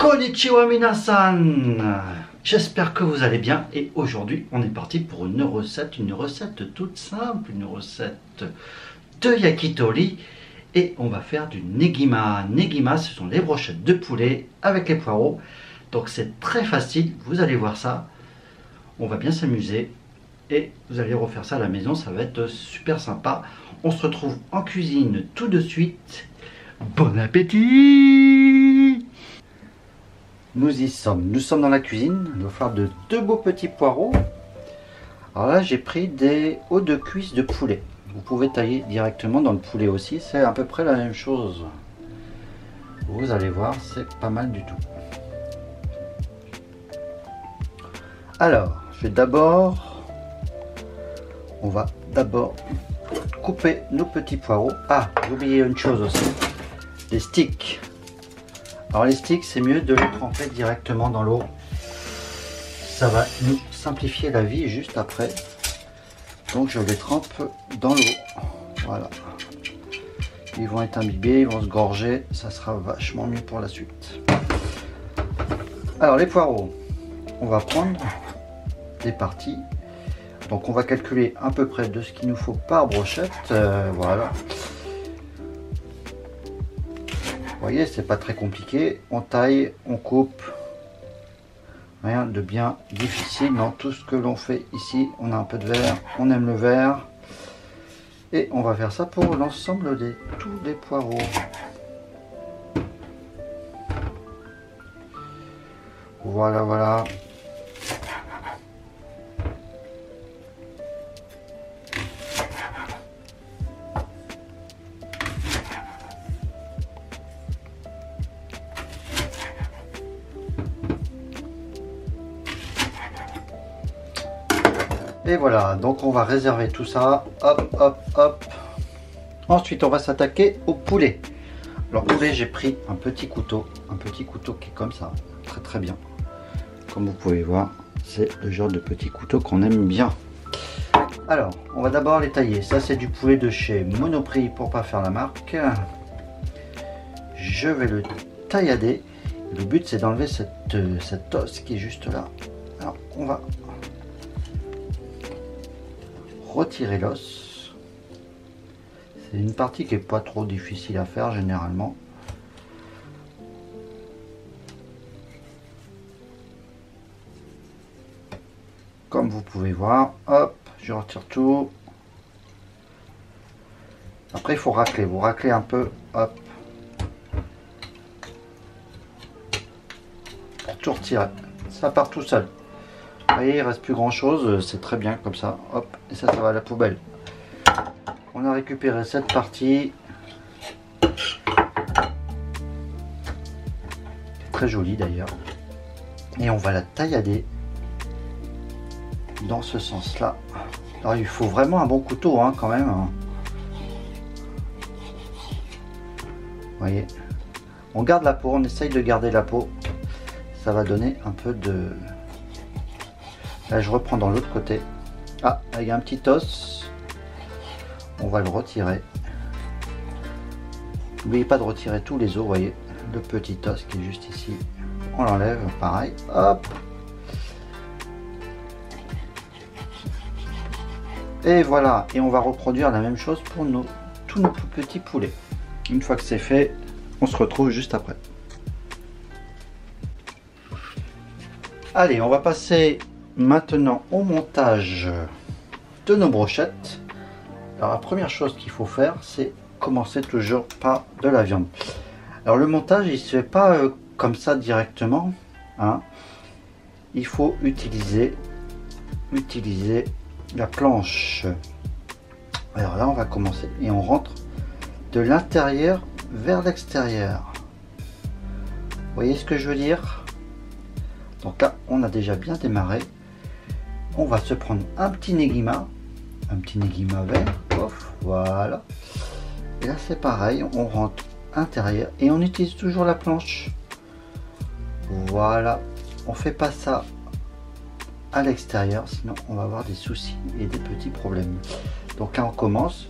Konnichiwa minasan. J'espère que vous allez bien et aujourd'hui on est parti pour une recette toute simple, une recette de yakitori et on va faire du negima. Negima, ce sont les brochettes de poulet avec les poireaux, donc c'est très facile, vous allez voir ça, on va bien s'amuser et vous allez refaire ça à la maison, ça va être super sympa. On se retrouve en cuisine tout de suite, bon appétit! Nous y sommes, nous sommes dans la cuisine, on va faire de deux beaux petits poireaux. Alors là j'ai pris des os de cuisse de poulet. Vous pouvez tailler directement dans le poulet aussi, c'est à peu près la même chose. Vous allez voir, c'est pas mal du tout. Alors, on va d'abord couper nos petits poireaux. Ah, j'ai oublié une chose aussi, les sticks. Alors les sticks, c'est mieux de les tremper directement dans l'eau. Ça va nous simplifier la vie juste après. Donc je les trempe dans l'eau. Voilà. Ils vont être imbibés, ils vont se gorger. Ça sera vachement mieux pour la suite. Alors les poireaux, on va prendre des parties. Donc on va calculer à peu près de ce qu'il nous faut par brochette. Voilà. Vous voyez, c'est pas très compliqué. On taille, on coupe. Rien de bien difficile dans tout ce que l'on fait ici. On a un peu de vert, on aime le vert. Et on va faire ça pour l'ensemble de tous les poireaux. Voilà, voilà. Et voilà, donc on va réserver tout ça, hop, hop, hop. Ensuite, on va s'attaquer au poulet. Alors, poulet, j'ai pris un petit couteau qui est comme ça, très très bien. Comme vous pouvez voir, c'est le genre de petit couteau qu'on aime bien. Alors, on va d'abord les tailler. Ça, c'est du poulet de chez Monoprix pour pas faire la marque. Je vais le taillader. Le but, c'est d'enlever cette os qui est juste là. Alors, on va retirer l'os. C'est une partie qui est pas trop difficile à faire généralement. Comme vous pouvez voir, hop, je retire tout. Après il faut racler, vous raclez un peu, hop, pour tout retirer. Ça part tout seul. Vous voyez, il reste plus grand chose, c'est très bien comme ça, hop, et ça va à la poubelle. On a récupéré cette partie, très jolie d'ailleurs, et on va la taillader dans ce sens là. Alors il faut vraiment un bon couteau hein, quand même. Vous voyez, on garde la peau, on essaye de garder la peau, ça va donner un peu de... Là, je reprends dans l'autre côté. Ah, il y a un petit os. On va le retirer. N'oubliez pas de retirer tous les os, vous voyez. Le petit os qui est juste ici. On l'enlève, pareil. Hop. Et voilà. Et on va reproduire la même chose pour tous nos petits poulets. Une fois que c'est fait, on se retrouve juste après. Allez, on va passer maintenant au montage de nos brochettes. Alors la première chose qu'il faut faire, c'est commencer toujours par de la viande. Alors le montage il se fait pas comme ça directement hein. Il faut utiliser la planche. Alors là on va commencer et on rentre de l'intérieur vers l'extérieur. Vous voyez ce que je veux dire? Donc là on a déjà bien démarré. On va se prendre un petit negima vert, ouf, voilà. Et là c'est pareil, on rentre intérieur et on utilise toujours la planche. Voilà, on fait pas ça à l'extérieur, sinon on va avoir des soucis et des petits problèmes. Donc là on commence.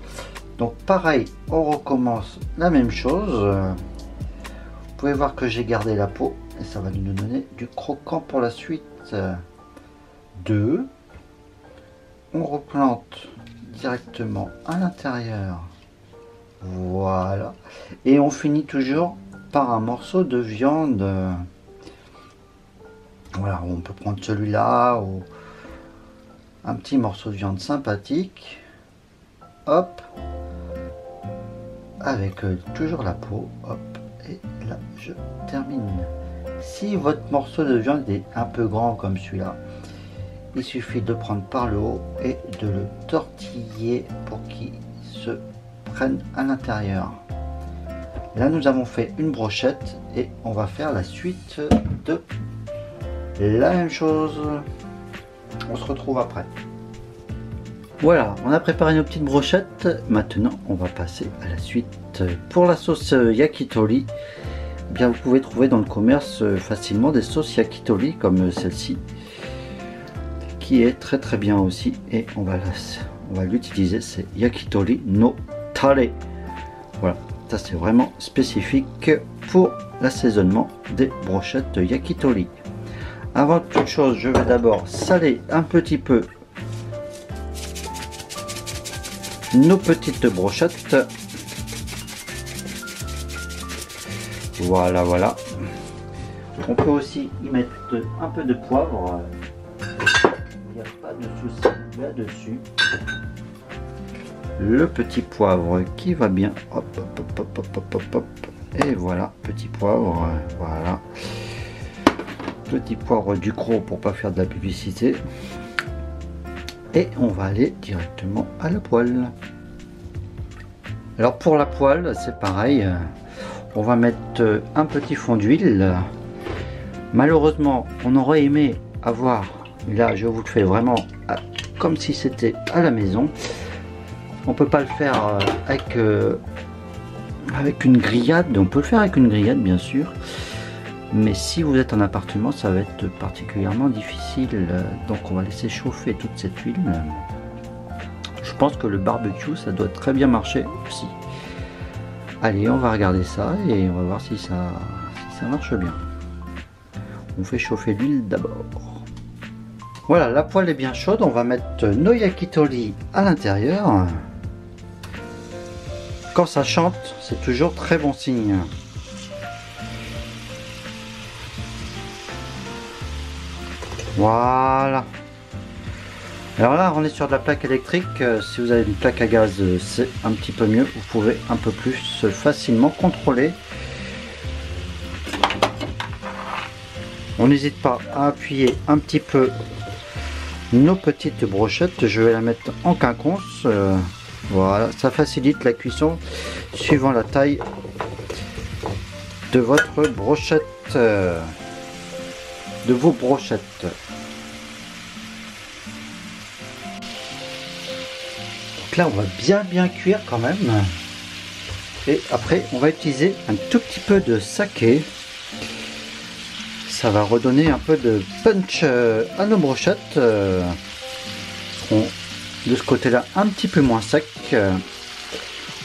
Donc pareil, on recommence la même chose. Vous pouvez voir que j'ai gardé la peau. et ça va nous donner du croquant pour la suite. 2. On replante directement à l'intérieur. Voilà. Et on finit toujours par un morceau de viande. Voilà, on peut prendre celui-là ou un petit morceau de viande sympathique. Hop. Avec toujours la peau. Hop. Et là, je termine. Si votre morceau de viande est un peu grand comme celui-là, il suffit de prendre par le haut et de le tortiller pour qu'il se prenne à l'intérieur. Là, nous avons fait une brochette et on va faire la suite de la même chose. On se retrouve après. Voilà, on a préparé nos petites brochettes. Maintenant, on va passer à la suite. Pour la sauce yakitori, bien vous pouvez trouver dans le commerce facilement des sauces yakitori comme celle-ci, qui est très bien aussi, et on va l'utiliser, c'est yakitori no tare. Voilà, ça c'est vraiment spécifique pour l'assaisonnement des brochettes yakitori. Avant toute chose, je vais d'abord saler un petit peu nos petites brochettes. Voilà. On peut aussi y mettre un peu de poivre. Il n'y a pas de souci là-dessus. Le petit poivre qui va bien. Hop. Et voilà, petit poivre. Voilà. Petit poivre du Ducros pour pas faire de la publicité. Et on va aller directement à la poêle. Alors pour la poêle, c'est pareil. On va mettre un petit fond d'huile. Malheureusement, on aurait aimé avoir, là je vous le fais vraiment comme si c'était à la maison. On peut pas le faire avec une grillade. On peut le faire avec une grillade bien sûr, mais si vous êtes en appartement, ça va être particulièrement difficile. Donc on va laisser chauffer toute cette huile. Je pense que le barbecue, ça doit très bien marcher aussi. Allez, on va regarder ça et on va voir si ça marche bien. On fait chauffer l'huile d'abord. Voilà, la poêle est bien chaude. On va mettre nos yakitori à l'intérieur. Quand ça chante, c'est toujours très bon signe. Voilà. Alors là, on est sur de la plaque électrique. Si vous avez une plaque à gaz, c'est un petit peu mieux. Vous pouvez un peu plus facilement contrôler. On n'hésite pas à appuyer un petit peu nos petites brochettes. Je vais la mettre en quinconce. Voilà, ça facilite la cuisson suivant la taille de votre brochette, de vos brochettes. Donc là, on va bien cuire quand même. Et après, on va utiliser un tout petit peu de saké. Ça va redonner un peu de punch à nos brochettes. De ce côté là un petit peu moins sec. On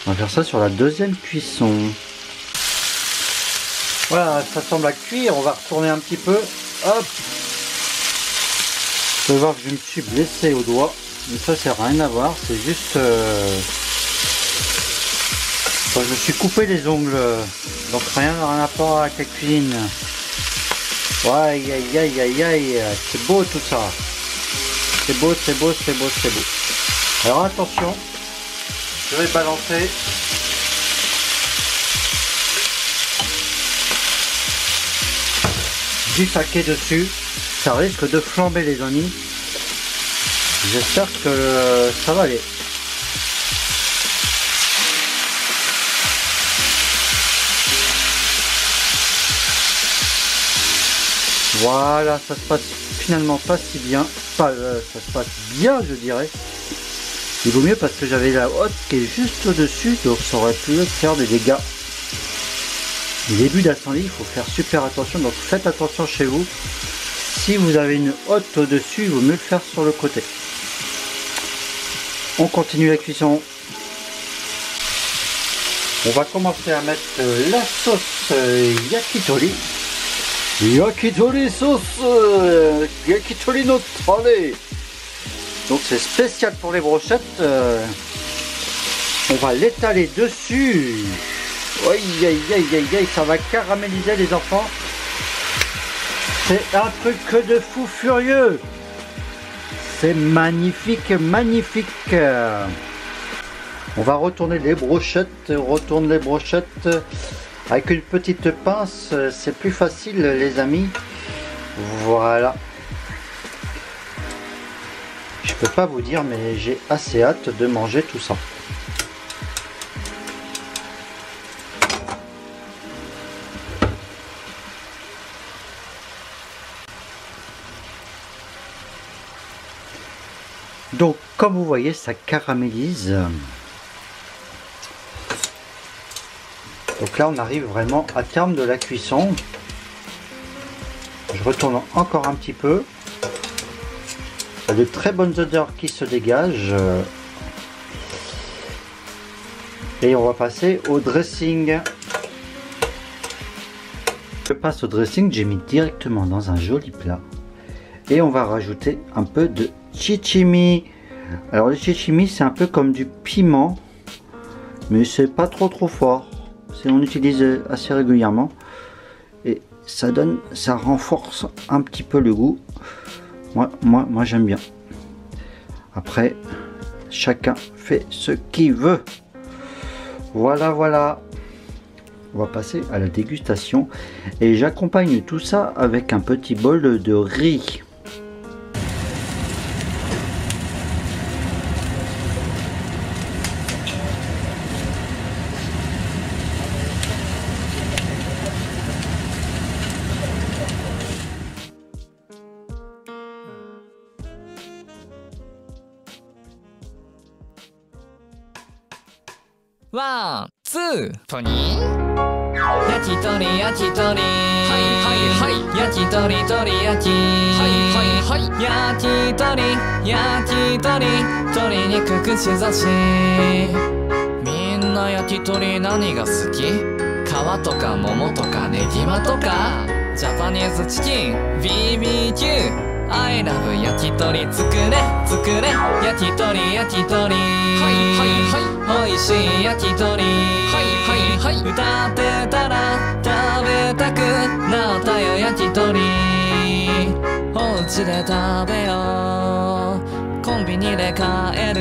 va faire ça sur la deuxième cuisson. Voilà, ça semble à cuire. On va retourner un petit peu. Hop, vous pouvez voir que je me suis blessé au doigt, mais ça c'est rien à voir, c'est juste je me suis coupé les ongles, donc rien à rapport avec la cuisine. Ouais, aïe, c'est beau tout ça. C'est beau. Alors attention, je vais balancer. Du saké dessus, ça risque de flamber les amis. J'espère que ça va aller. Voilà, ça se passe finalement pas si bien. Ça se passe bien, je dirais. Il vaut mieux parce que j'avais la hotte qui est juste au-dessus, donc ça aurait pu faire des dégâts. Début d'incendie, il faut faire super attention, donc faites attention chez vous. Si vous avez une hotte au-dessus, il vaut mieux le faire sur le côté. On continue la cuisson. On va commencer à mettre la sauce yakitori. Yakitori sauce, yakitori no tare. Donc c'est spécial pour les brochettes. On va l'étaler dessus. Aïe aïe aïe aïe aïe, ça va caraméliser les enfants. C'est un truc de fou furieux. C'est magnifique, magnifique. On va retourner les brochettes, retourne les brochettes. Avec une petite pince, c'est plus facile les amis. Voilà. Je peux pas vous dire, mais j'ai assez hâte de manger tout ça. Donc, comme vous voyez, ça caramélise. Donc là, on arrive vraiment à terme de la cuisson. Je retourne encore un petit peu. Il y a de très bonnes odeurs qui se dégagent. Et on va passer au dressing. Je passe au dressing, j'ai mis directement dans un joli plat. Et on va rajouter un peu de chichimi. Alors le chichimi, c'est un peu comme du piment, mais c'est pas trop fort. On utilise assez régulièrement et ça renforce un petit peu le goût. Moi j'aime bien. Après, chacun fait ce qu'il veut. Voilà. On va passer à la dégustation et j'accompagne tout ça avec un petit bol de riz.ワン、ツー、トニー。焼き鳥、焼き鳥。はい。焼き鳥、鳥焼き。はい。焼き鳥、焼き鳥。鶏肉串刺し。みんな焼き鳥何が好き？皮とか桃とかネギマとか。ジャパニーズチキン、BBQ。I love 焼き鳥作れ焼き鳥焼き鳥美味しい焼き鳥歌ってたら食べたくなったよ焼き鳥お家で食べようコンビニで買える